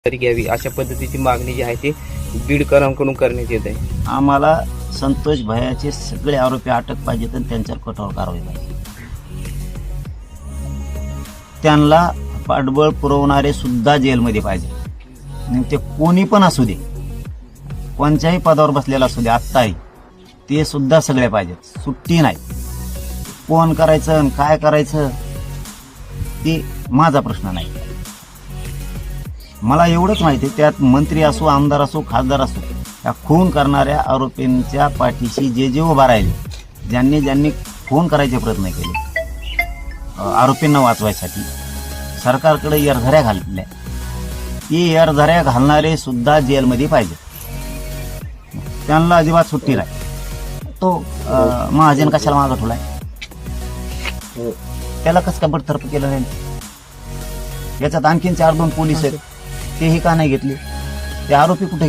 तरी घ्यावी अशा पद्धतीची मागणी जी आहे ती बीडकरांकडून करण्यात येत आहे. आम्हाला संतोष भैयाचे सगळे आरोपी अटक पाहिजेत आणि त्यांच्यावर कठोर कारवाई पाहिजे. त्यांना पाठबळ पुरवणारे सुद्धा जेलमध्ये पाहिजे. आणि ते कोणी पण असू दे, कोणत्याही पदावर बसलेला असू दे, आत्ताही ते सुद्धा सगळे पाहिजेत. सुट्टी नाही. कोण करायचं आणि काय करायचं ते माझा प्रश्न नाही. मला एवढंच माहिती आहे, त्यात मंत्री असो, आमदार असो, खासदार असो, या खून करणाऱ्या आरोपींच्या पाठीशी जे जे उभा राहिले, ज्यांनी ज्यांनी खून करायचे प्रयत्न केले आरोपींना वाचवायसाठी, सरकारकडे एरझऱ्या घालल्या, ती एरझऱ्या घालणारे सुद्धा जेलमध्ये पाहिजे. त्यांना अजिबात सुट्टी नाही. तो महाजन कशाला मागं ठेवलाय? त्याला कसं काय बडतर्फ केलं नाही? याच्यात आणखीन 4-2 पोलीस आहेत, तेही का नाही घेतले? ते आरोपी कुठे गेले?